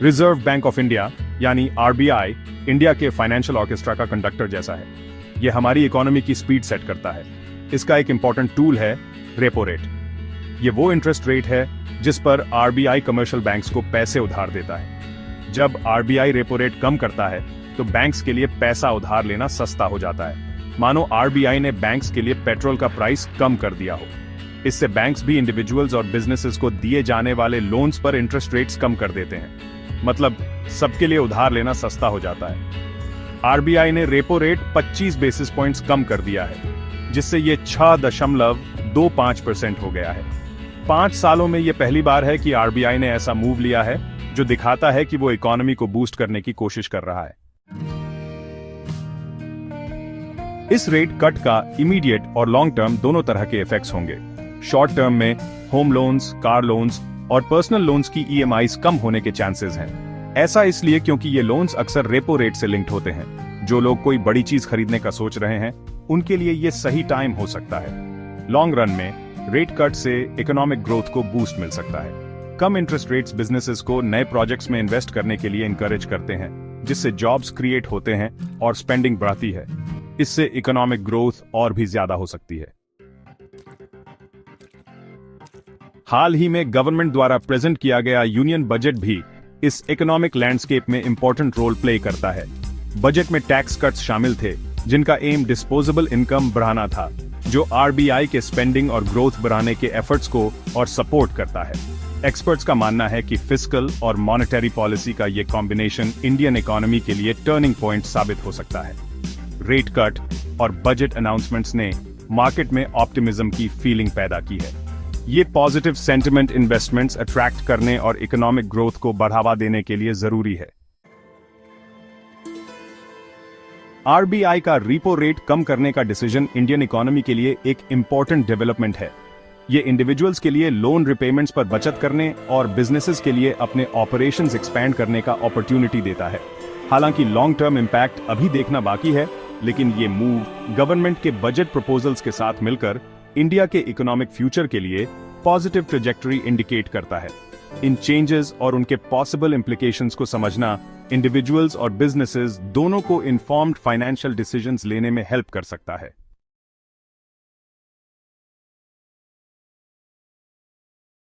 Reserve bank of India यानी RBI India के financial orchestra का कंडक्टर जैसा है। यह हमारी इकोनॉमी की स्पीड सेट करता है। इसका एक इंपॉर्टेंट टूल है रेपो रेट। ये वो इंटरेस्ट रेट है जिस पर आरबीआई कमर्शियल बैंक्स को पैसे उधार देता है। जब आरबीआई रेपो रेट कम करता है तो बैंक्स के लिए पैसा उधार लेना सस्ता हो जाता है। मानो आरबीआई ने बैंक्स के लिए पेट्रोल का प्राइस कम कर दिया हो। इससे बैंक्स भी इंडिविजुअल्स और बिजनेसेस को दिए जाने वाले लोन्स पर इंटरेस्ट रेट्स कम कर देते हैं। मतलब सबके लिए उधार लेना सस्ता हो जाता है। आरबीआई ने रेपो रेट 25 बेसिस पॉइंट्स कम कर दिया है, जिससे यह 6.25% हो गया है। 5 सालों में यह पहली बार है कि आरबीआई ने ऐसा मूव लिया है जो दिखाता है कि वो इकोनॉमी को बूस्ट करने की कोशिश कर रहा है। इस रेट कट का इमीडिएट और लॉन्ग टर्म दोनों तरह के इफेक्ट्स होंगे। शॉर्ट टर्म में होम लोन्स, कार लोन्स और पर्सनल लोन्स की ईएमआईज कम होने के चांसेस हैं। ऐसा इसलिए क्योंकि ये लोन्स अक्सर रेपो रेट से लिंक्ड होते हैं। जो लोग कोई बड़ी चीज खरीदने का सोच रहे हैं, उनके लिए ये सही टाइम हो सकता है। लॉन्ग रन में रेट कट से इकोनॉमिक ग्रोथ को बूस्ट मिल सकता है। कम इंटरेस्ट रेट्स बिजनेसेस को नए प्रोजेक्ट्स में इन्वेस्ट करने के लिए इंकरेज करते हैं, जिससे जॉब्स क्रिएट होते हैं और स्पेंडिंग बढ़ती है। इससे इकोनॉमिक ग्रोथ और भी ज्यादा हो सकती है। हाल ही में गवर्नमेंट द्वारा प्रेजेंट किया गया यूनियन बजट भी इस इकोनॉमिक लैंडस्केप में इंपॉर्टेंट रोल प्ले करता है। बजट में टैक्स कट्स शामिल थे, जिनका एम डिस्पोजेबल इनकम बढ़ाना था, जो आरबीआई के स्पेंडिंग और ग्रोथ बढ़ाने के एफर्ट्स को और सपोर्ट करता है। एक्सपर्ट्स का मानना है कि फिस्कल और मॉनेटरी पॉलिसी का ये कॉम्बिनेशन इंडियन इकोनॉमी के लिए टर्निंग पॉइंट साबित हो सकता है। रेट कट और बजट अनाउंसमेंट्स ने मार्केट में ऑप्टिमिज्म की फीलिंग पैदा की है। ये पॉजिटिव सेंटिमेंट इन्वेस्टमेंट्स अट्रैक्ट करने और इकोनॉमिक ग्रोथ को बढ़ावा देने के लिए जरूरी है। आरबीआई का रेपो रेट कम करने का डिसीजन इंडियन इकोनॉमी के लिए एक इंपॉर्टेंट डेवलपमेंट है। ये इंडिविजुअल्स के लिए लोन रिपेमेंट्स पर बचत करने और बिजनेसेस के लिए अपने ऑपरेशंस एक्सपैंड करने का अपॉर्चुनिटी देता है। हालांकि लॉन्ग टर्म इंपैक्ट अभी देखना बाकी है, लेकिन ये मूव गवर्नमेंट के बजट प्रपोजल्स के साथ मिलकर इंडिया के इकोनॉमिक फ्यूचर के लिए पॉजिटिव ट्रैजेक्टरी इंडिकेट करता है। इन चेंजेस और उनके पॉसिबल इंप्लीकेशंस को समझना इंडिविजुअल्स और बिजनेसेस दोनों को इन्फॉर्म्ड फाइनेंशियल डिसीजंस लेने में हेल्प कर सकता है।